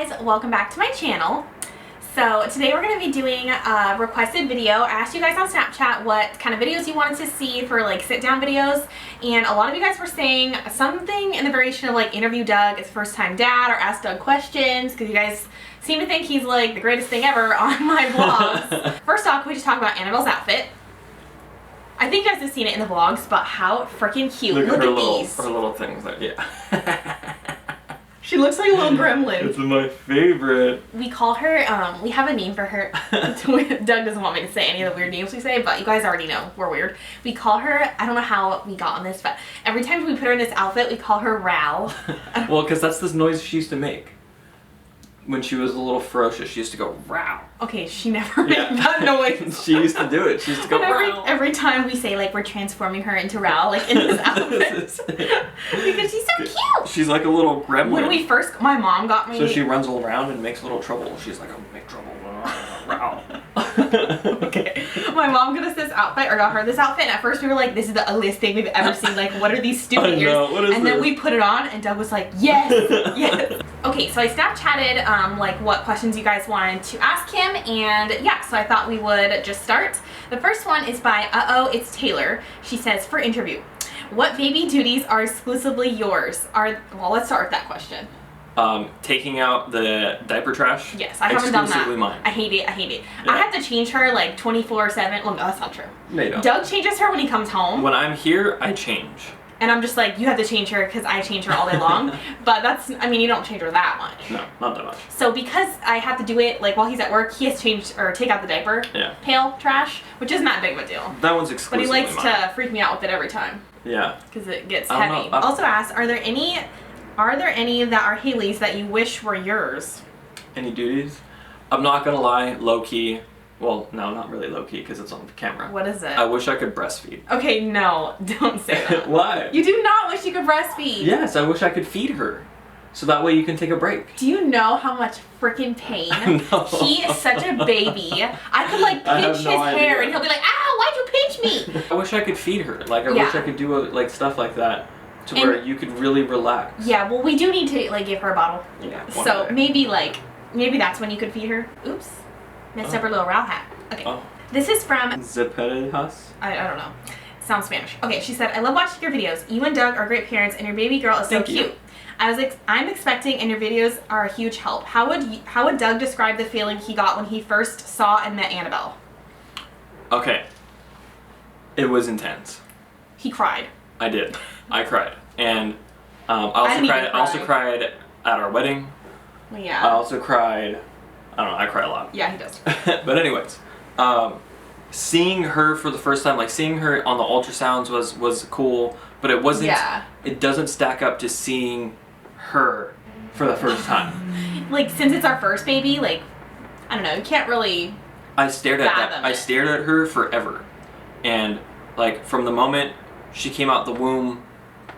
guys, welcome back to my channel. So today we're going to be doing a requested video. I asked you guys on Snapchat what kind of videos you wanted to see for like sit down videos, and a lot of you guys were saying something in the variation of like interview Doug as first time dad or ask Doug questions, because you guys seem to think he's like the greatest thing ever on my vlogs. First off, can we just talk about Annabelle's outfit? I think you guys have seen it in the vlogs, but how freaking cute. Look at these. Her little things, like, yeah. She looks like a little gremlin. It's my favorite. We call her, we have a name for her. Doug doesn't want me to say any of the weird names we say, but you guys already know we're weird. We call her, I don't know how we got on this, but every time we put her in this outfit, we call her Row. Well, because that's this noise she used to make. When she was a little ferocious, she used to go, Row. Okay, she never made that noise. She used to do it. She used to go, Row. Every time we say, like, we're transforming her into Row, like, in this outfit. Because she's so cute. She's like a little gremlin. When we first, my mom got me. So she runs all around and makes a little trouble. She's like, I'm gonna make trouble. Row. Okay. My mom got us this outfit, or got her this outfit, and at first we were like, this is the ugliest thing we've ever seen. Like, what are these stupid ears? And then we put it on, and Doug was like, yes, yes. Okay, so I Snapchatted, like, what questions you guys wanted to ask him, and yeah, so I thought we would just start. The first one is by It's Taylor. She says, for interview, what baby duties are exclusively yours? Well, let's start with that question. Taking out the diaper trash. Yes, I haven't done that. Exclusively mine. I hate it. I hate it. Yeah. I have to change her like 24/7. Well, no, that's not true. No, you don't. Doug changes her when he comes home. When I'm here, I change. And I'm just like, you have to change her because I change her all day long. But that's, I mean, you don't change her that much. No, not that much. So because I have to do it like while he's at work, he has to change or take out the diaper pail trash, which isn't that big of a deal. That one's exclusively But he likes mine. to freak me out with it every time. Yeah. Because it gets heavy. Also asked, are there any that are Hayley's that you wish were yours? Any duties? I'm not gonna lie, low key. Well, no, not really low key because it's on the camera. What is it? I wish I could breastfeed. Okay, no, don't say that. Why? You do not wish you could breastfeed. Yes, I wish I could feed her. So that way you can take a break. Do you know how much freaking pain? No. He is such a baby. I could like pinch his hair and he'll be like, ow, why'd you pinch me? I wish I could feed her. Like, I wish I could do like stuff like that to where you could really relax. Yeah, well, we do need to like give her a bottle. Yeah. So maybe that's when you could feed her. Oops. Messed up her little Row hat. Okay. Oh. This is from Zepedas? I don't know. Sounds Spanish. Okay, she said, I love watching your videos. You and Doug are great parents and your baby girl is so cute. I'm expecting and your videos are a huge help. How would Doug describe the feeling he got when he first saw and met Annabelle? Okay. It was intense. He cried. I did. I cried. And I also cried at our wedding. Yeah. I also cried. I don't know, I cry a lot. Yeah, he does. But anyways, seeing her for the first time, like seeing her on the ultrasounds was cool, but it wasn't, it doesn't stack up to seeing her for the first time. Like, since it's our first baby, like, I don't know, you can't really I stared at her forever. And like from the moment she came out the womb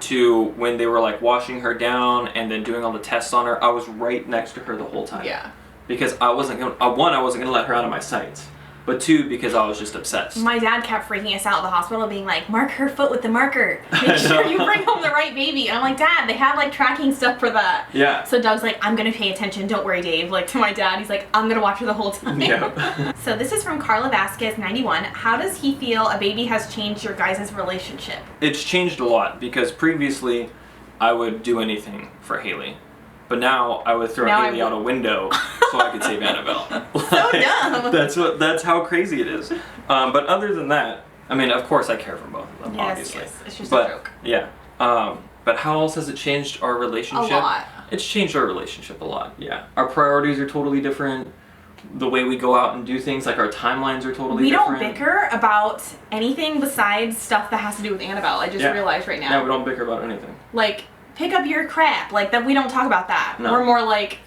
to when they were like washing her down and then doing all the tests on her, I was right next to her the whole time. Yeah. Because I wasn't gonna let her out of my sight, but two, because I was just obsessed. My dad kept freaking us out at the hospital, being like, mark her foot with the marker. Make sure you bring home the right baby. And I'm like, Dad, they have like tracking stuff for that. Yeah. So Doug's like, I'm gonna pay attention. Don't worry, Dave. Like to my dad, he's like, I'm gonna watch her the whole time. Yeah. So this is from Carla Vasquez, 91. How does he feel a baby has changed your guys' relationship? It's changed a lot because previously I would do anything for Hayley. But now I would throw Hayley out a window so I could save Annabelle. So dumb. That's how crazy it is. But other than that, I mean, of course I care for both of them, obviously. Yes, it's just a joke. Yeah. But how else has it changed our relationship? A lot. It's changed our relationship a lot, yeah. Our priorities are totally different. The way we go out and do things, like our timelines are totally different. We don't bicker about anything besides stuff that has to do with Annabelle. I just realized right now. Yeah, we don't bicker about anything. Like, pick up your crap. Like, that we don't talk about that. No. We're more like,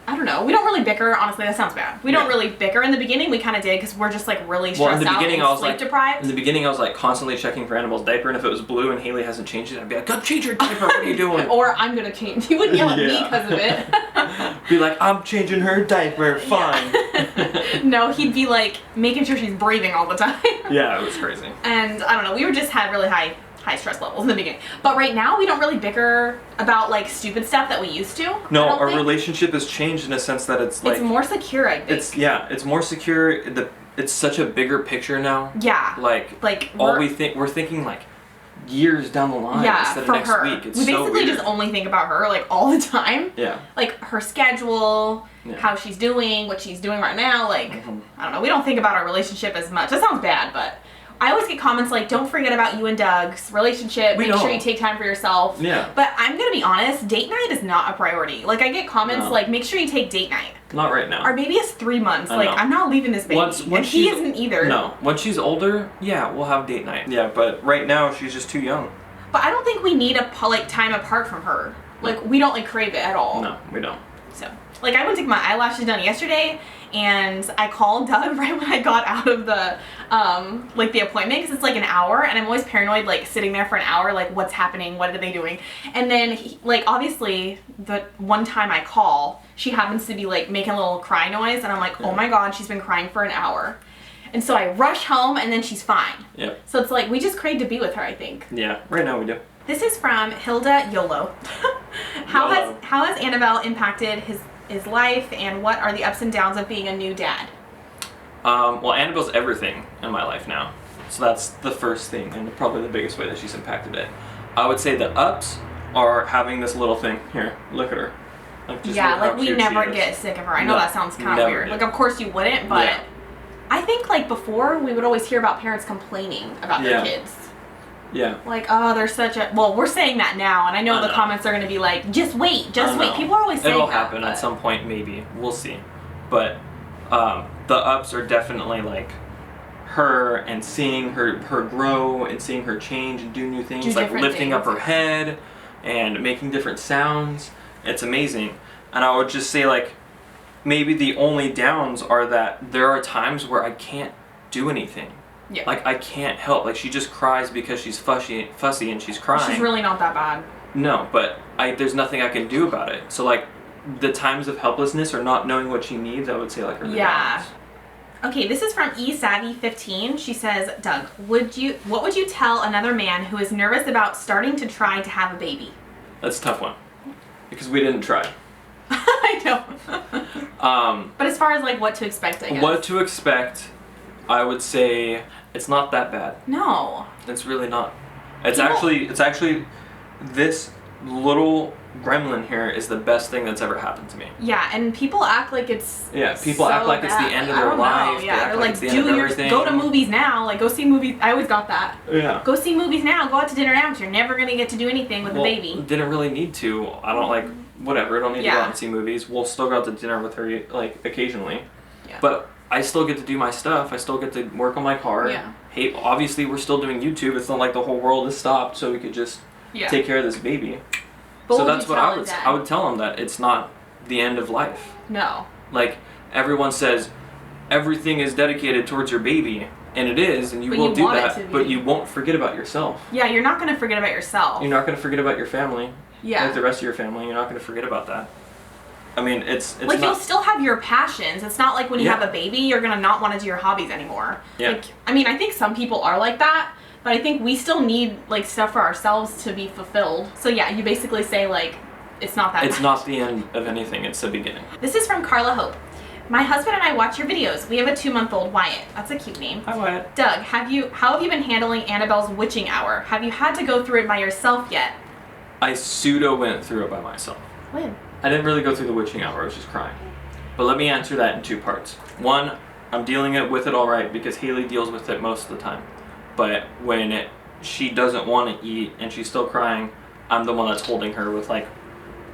I don't know. We don't really bicker. Honestly, that sounds bad. We don't really bicker. In the beginning, we kind of did because we're just like really stressed out and sleep deprived. In the beginning, I was like constantly checking for Annabelle's diaper, and if it was blue and Hayley hasn't changed it, I'd be like, go change your diaper. What are you doing? Or I'm gonna change. He wouldn't yell at me because of it. Be like, I'm changing her diaper. Fine. No, he'd be like making sure she's breathing all the time. Yeah, it was crazy. And I don't know. We were just had really high high stress levels in the beginning. But right now, we don't really bicker about like stupid stuff that we used to. No, our relationship has changed in a sense that it's like... It's more secure, I think. It's more secure. It's such a bigger picture now. Yeah. Like we're thinking like years down the line instead of next week. It's we so basically weird. just only think about her like all the time. Yeah. Like her schedule, how she's doing, what she's doing right now. Like, I don't know. We don't think about our relationship as much. That sounds bad, but I always get comments like, don't forget about you and Doug's relationship. Make sure you take time for yourself. Yeah. But I'm going to be honest, date night is not a priority. Like, I get comments like, make sure you take date night. Not right now. Our baby is 3 months. Like, I'm not leaving this baby. And he isn't either. No. When she's older, we'll have date night. Yeah, but right now, she's just too young. But I don't think we need a time apart from her. Like, we don't like crave it at all. No, we don't. So, like, I went to get my eyelashes done yesterday, and I called Doug right when I got out of the, like, the appointment, because it's, like, an hour, and I'm always paranoid, like, sitting there for an hour, like, what's happening, what are they doing? And then, like, obviously, the one time I call, she happens to be, like, making a little cry noise, and I'm like, oh my god, she's been crying for an hour. And so I rush home, and then she's fine. Yeah. So it's like, we just crave to be with her, I think. Yeah, right now we do. This is from Hilda YOLO. How has Annabelle impacted his life, and what are the ups and downs of being a new dad? Well, Annabelle's everything in my life now. So that's the first thing, and probably the biggest way that she's impacted it. I would say the ups are having this little thing. Here, look at her. Like, just look like how we cute never she is. get sick of her. I know that sounds kind of weird. Did. Like, of course you wouldn't, but I think, like, before, we would always hear about parents complaining about their kids. Yeah. Like, oh, they're such a... Well, we're saying that now, and I know the comments are going to be like, just wait, just wait. People are always saying It'll happen at some point, maybe. We'll see. But the ups are definitely, like, her and seeing her grow and seeing her change and do new things. Like, lifting up her head and making different sounds. It's amazing. And I would just say, like, maybe the only downs are that there are times where I can't do anything. Yeah. Like, I can't help. Like, she just cries because she's fussy and she's crying. She's really not that bad. No, but there's nothing I can do about it. So, like, the times of helplessness or not knowing what she needs, I would say, like, are the downs. Okay, this is from eSavvy15. She says, Doug, what would you tell another man who is nervous about starting to try to have a baby? That's a tough one. Because we didn't try. I know. But as far as, like, what to expect, I guess. What to expect... I would say it's not that bad. No. It's really not. It's actually this little gremlin here is the best thing that's ever happened to me. Yeah, and people act like it's people act like it's the end of their life. Yeah, they're like, go to movies now. Like, go see movies. I always got that. Yeah. Go see movies now. Go out to dinner now, because you're never gonna get to do anything with the baby. Didn't really need to. I don't like whatever. I don't need to go out and see movies. We'll still go out to dinner with her like occasionally. Yeah. But I still get to do my stuff. I still get to work on my car. Yeah. Hey, obviously we're still doing YouTube. It's not like the whole world has stopped, so we could just take care of this baby. But so that's what I would tell him, that it's not the end of life. No. Like, everyone says everything is dedicated towards your baby, and it is, and you will do that, but you won't forget about yourself. Yeah, you're not going to forget about yourself. You're not going to forget about your family. Yeah. Like the rest of your family, you're not going to forget about that. I mean, it's like, you'll still have your passions. It's not like when you have a baby, you're going to not want to do your hobbies anymore. Yeah. Like, I mean, I think some people are like that, but I think we still need, like, stuff for ourselves to be fulfilled. So, yeah, you basically say, like, it's not that bad. It's not the end of anything. It's the beginning. This is from Carla Hope. My husband and I watch your videos. We have a 2-month-old Wyatt. That's a cute name. Hi, Wyatt. Doug, how have you been handling Annabelle's witching hour? Have you had to go through it by yourself yet? I pseudo went through it by myself. When? I didn't really go through the witching hour. I was just crying. But let me answer that in 2 parts. One, I'm dealing with it all right because Hayley deals with it most of the time. But when she doesn't want to eat and she's still crying, I'm the one that's holding her with, like,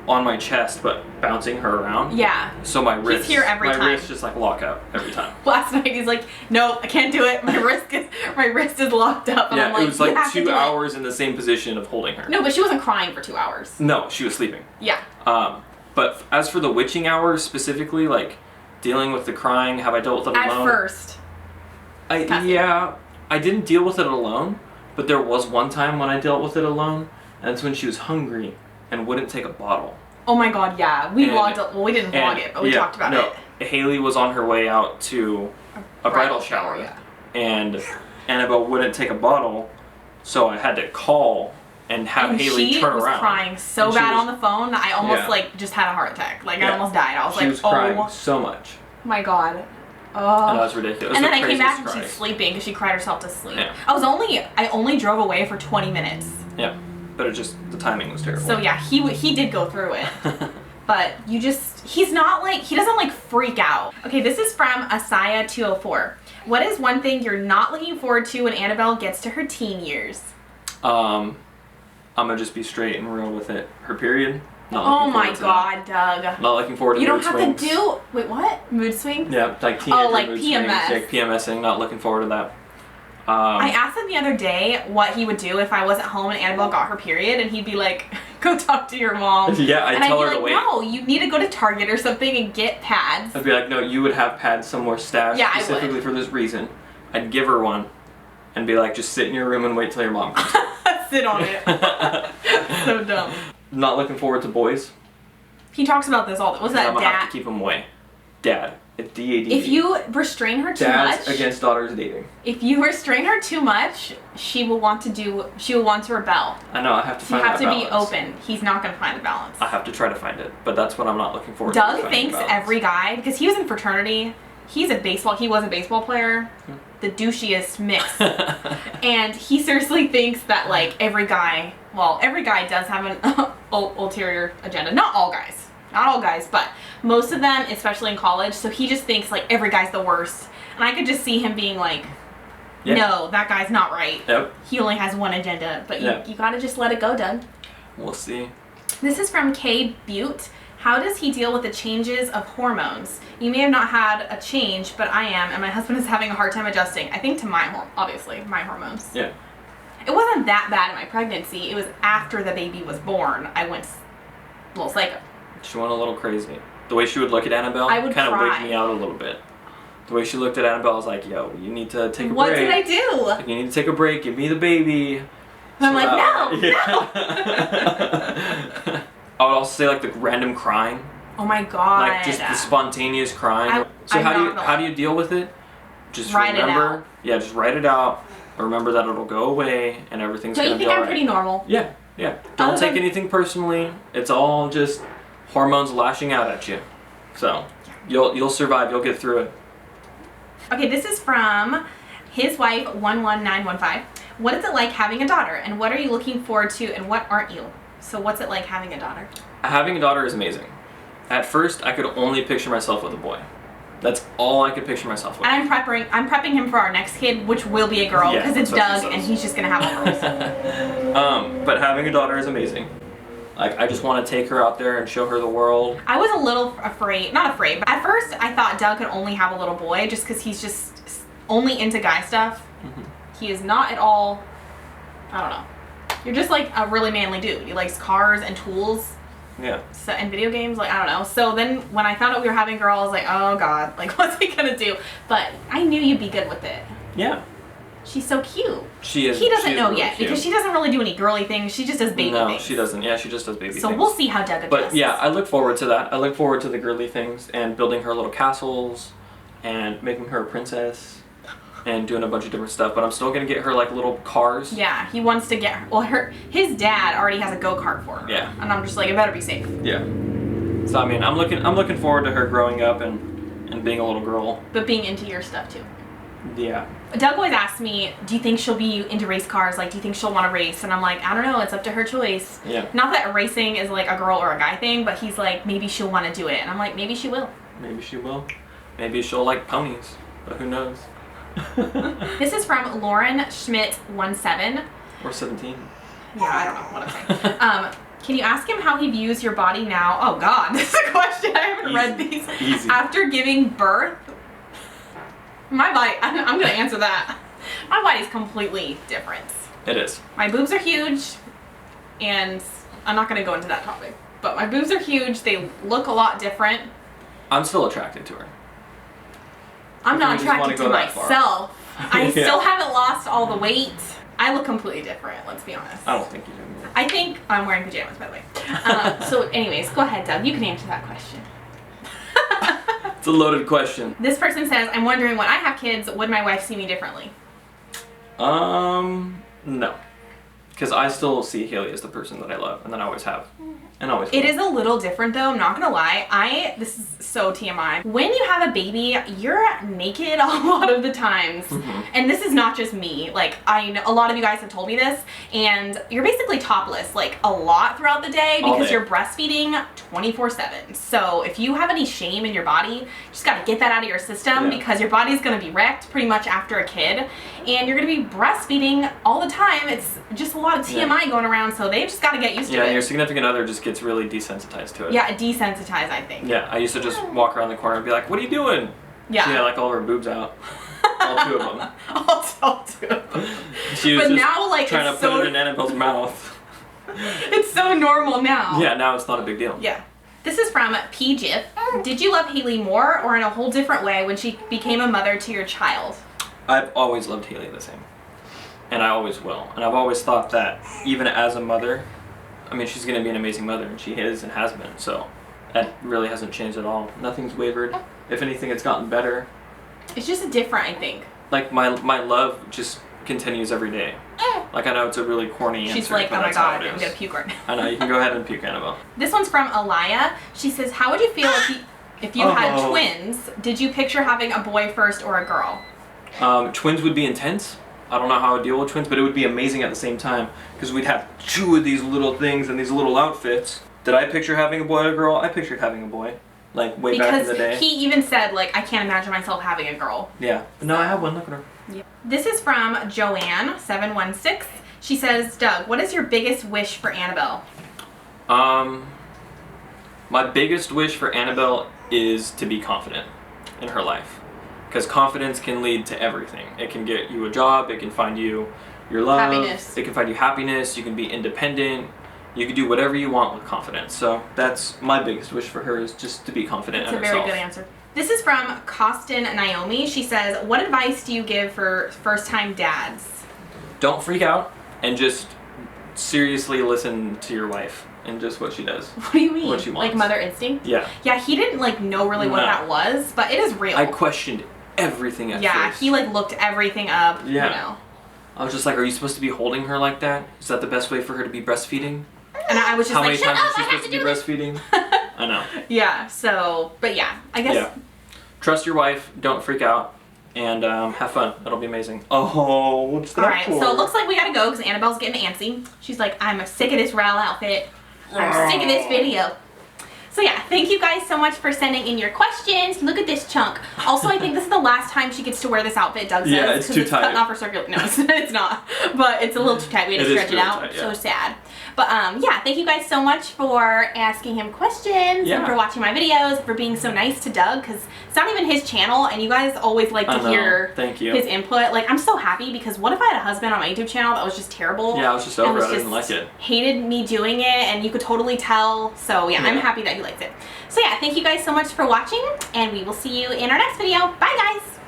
on my chest but bouncing her around. Yeah. So my wrist, he's here every time. My wrist just, like, lock up every time. Last night he's like, no, I can't do it. My wrist is locked up. And I'm like, it was like 2 hours in the same position of holding her. No, but she wasn't crying for 2 hours. No, she was sleeping. Yeah. But as for the witching hour specifically, like, dealing with the crying, have I dealt with it alone? At first. I didn't deal with it alone, but there was one time when I dealt with it alone, and it's when she was hungry and wouldn't take a bottle. Oh my god, yeah. We vlogged it. Well, we didn't vlog it, but we talked about it. Hayley was on her way out to a bridal shower, and Annabelle wouldn't take a bottle, So I had to call and have Hayley turn around. She was crying so bad on the phone that I almost like just had a heart attack. Like I almost died. I was like, she was crying so much. My God. Oh. And that was ridiculous. And then I came back and she's sleeping because she cried herself to sleep. Yeah. I only drove away for 20 minutes. Yeah. But the timing was terrible. So yeah, he did go through it. But he doesn't like freak out. Okay, this is from Asaya204. What is one thing you're not looking forward to when Annabelle gets to her teen years? I'm gonna just be straight and real with it. Her period. Oh my God, Doug. Not looking forward to mood swings. You don't have to do... Wait, what? Mood swings? Yeah, like teenager like mood PMS. swings. Like PMSing, not looking forward to that. I asked him the other day what he would do if I wasn't home and Annabelle got her period, and he'd be like, go talk to your mom. Yeah, I'd tell her to wait. No, you need to go to Target or something and get pads. I'd be like, no, you would have pads somewhere stashed specifically for this reason. I'd give her one and be like, just sit in your room and wait till your mom comes. Sit on it. So dumb. Not looking forward to boys. He talks about this all the time. What's that, I'm gonna Dad? have to keep him away. Dad. It's DAD. If you restrain her too Dads much... against daughters dating. If you restrain her too much, she will want to rebel. I know, I have to find that balance. You have to be open. He's not going to find a balance. I have to try to find it, but that's what I'm not looking forward to. Doug thinks every guy, because he was in fraternity, he was a baseball player, the douchiest mix. And he seriously thinks that like every guy does have an ulterior agenda. Not all guys, but most of them, especially in college. So he just thinks like every guy's the worst. And I could just see him being like, no, that guy's not right. Yep. He only has one agenda. But you gotta just let it go, Doug. We'll see. This is from K. Butte. How does he deal with the changes of hormones? You may have not had a change, but I am, and my husband is having a hard time adjusting. I think to my hormones. Yeah. It wasn't that bad in my pregnancy. It was after the baby was born. I went a little psycho. She went a little crazy. The way she would look at Annabelle kind of wigged me out a little bit. The way she looked at Annabelle, I was like, yo, you need to take a break. What did I do? Like, you need to take a break. Give me the baby. And I'm like, no. I would also say like the random crying. Oh my God. Like just the spontaneous crying. How do you deal with it? Just write remember. It out. Yeah, just write it out. Remember that it'll go away and everything's gonna be alright. Don't you think I'm pretty normal? Yeah, yeah. Don't take anything personally. It's all just hormones lashing out at you. So you'll survive. You'll get through it. Okay, this is from his wife 11915. What is it like having a daughter, and what are you looking forward to, and what aren't you? So what's it like having a daughter? Having a daughter is amazing. At first, I could only picture myself with a boy. That's all I could picture myself with. And I'm prepping him for our next kid, which will be a girl, because it's Doug, and he's just gonna have a girl. But having a daughter is amazing. Like, I just want to take her out there and show her the world. I was a little afraid, not afraid, but at first I thought Doug could only have a little boy just because he's just only into guy stuff. Mm-hmm. He is not at all, I don't know. You're just like a really manly dude. He likes cars and tools. Yeah. So, and video games, like, I don't know. So then when I found out we were having a girl, I was like, oh God, like, what's he gonna do? But I knew you'd be good with it. Yeah. She's so cute. She is. He doesn't know really yet cute. because she doesn't really do any girly things. She just does baby things. No, she doesn't. Yeah, she just does baby things. So we'll see how Doug adjusts. But yeah, I look forward to that. I look forward to the girly things and building her little castles and making her a princess and doing a bunch of different stuff. But I'm still gonna get her like little cars. Yeah, he wants to get her. Well, his dad already has a go-kart for her. Yeah. And I'm just like, it better be safe. Yeah. So I mean, I'm looking forward to her growing up and being a little girl. But being into your stuff too. Yeah. Doug always asks me, do you think she'll be into race cars? Like, do you think she'll want to race? And I'm like, I don't know. It's up to her choice. Yeah. Not that racing is like a girl or a guy thing, but he's like, maybe she'll want to do it. And I'm like, maybe she will. Maybe she will. Maybe she'll like ponies, but who knows? This is from Lauren Schmidt 17. Or 17. Yeah, I don't know what I'm saying. Can you ask him how he views your body now? Oh God, this is a question. I haven't read these. Easy. After giving birth. My body, I'm going to answer that. My body's completely different. It is. My boobs are huge, and I'm not going to go into that topic, but my boobs are huge. They look a lot different. I'm still attracted to her. I'm not attracted to myself. I still haven't lost all the weight. I look completely different, let's be honest. I don't think you do. I think I'm wearing pajamas, by the way. So anyways, go ahead, Doug. You can answer that question. It's a loaded question. This person says, I'm wondering when I have kids, would my wife see me differently? No. Because I still see Hayley as the person that I love and that I always have. And always will. It is a little different though, I'm not gonna lie. This is so TMI. When you have a baby, you're naked a lot of the times. And this is not just me. Like, I know a lot of you guys have told me this, and you're basically topless like a lot throughout the day because you're breastfeeding 24/7. So if you have any shame in your body, you just gotta get that out of your system because your body's gonna be wrecked pretty much after a kid, and you're gonna be breastfeeding all the time. It's just a lot of TMI going around, so they've just gotta get used to it. Yeah, your significant other just gets really desensitized to it. Yeah, desensitized, I think. Yeah, I used to just walk around the corner and be like, what are you doing? Yeah. She had like all of her boobs out. All 2 of them. all 2 of them. She was but just now, like, trying to put it in Annabelle's mouth. It's so normal now. Yeah, now it's not a big deal. Yeah. This is from PJIF. Did you love Hayley more or in a whole different way when she became a mother to your child? I've always loved Hayley the same. And I always will. And I've always thought that even as a mother, I mean, she's going to be an amazing mother, and she is and has been, so that really hasn't changed at all. Nothing's wavered. If anything, it's gotten better. It's just different, I think. Like, my love just continues every day. Like, I know it's a really corny answer. She's like, oh my god, I'm going to puke right now. I know, you can go ahead and puke, Annabelle. This one's from Alaya. She says, how would you feel if you had twins? Did you picture having a boy first or a girl? Twins would be intense. I don't know how I would deal with twins, but it would be amazing at the same time because we'd have 2 of these little things and these little outfits. Did I picture having a boy or a girl? I pictured having a boy, like way back in the day. Because he even said, like, I can't imagine myself having a girl. Yeah. But no, I have one. Look at her. Yeah. This is from Joanne716. She says, Doug, what is your biggest wish for Annabelle? My biggest wish for Annabelle is to be confident in her life. Because confidence can lead to everything. It can get you a job, it can find you your love, happiness. It can find you happiness, you can be independent, you can do whatever you want with confidence. So that's my biggest wish for her, is just to be confident in herself. That's a very good answer. This is from Costin Naomi. She says, what advice do you give for first-time dads? Don't freak out and just seriously listen to your wife and just what she does. What do you mean? What she wants. Like mother instinct? Yeah. Yeah, he didn't like know really what that was, but it is real. I questioned everything at first. He like looked everything up, you know. I was just like, are you supposed to be holding her like that? Is that the best way for her to be breastfeeding? And I was just How like, many times is she supposed to be breastfeeding? I know. Yeah, so, but yeah, I guess. Yeah. Trust your wife, don't freak out, and have fun. It'll be amazing. Oh, what's that Alright, for? so it looks like we gotta go because Annabelle's getting antsy. She's like, I'm sick of this Ralph outfit. I'm sick of this video. So yeah, thank you guys so much for sending in your questions. Look at this chunk. Also, I think this is the last time she gets to wear this outfit, Doug says. Yeah, it's too tight. Cutting off her circular. No, it's not. But it's a little too tight. We had to stretch it out. Tight, yeah. So sad. But yeah, thank you guys so much for asking him questions and for watching my videos, for being so nice to Doug, because it's not even his channel, and you guys always like to hear his input. Like, I'm so happy, because what if I had a husband on my YouTube channel that was just terrible? Yeah, I was just over it. I didn't like it. Hated me doing it, and you could totally tell. So yeah, I'm happy that he likes it. So yeah, thank you guys so much for watching, and we will see you in our next video. Bye guys!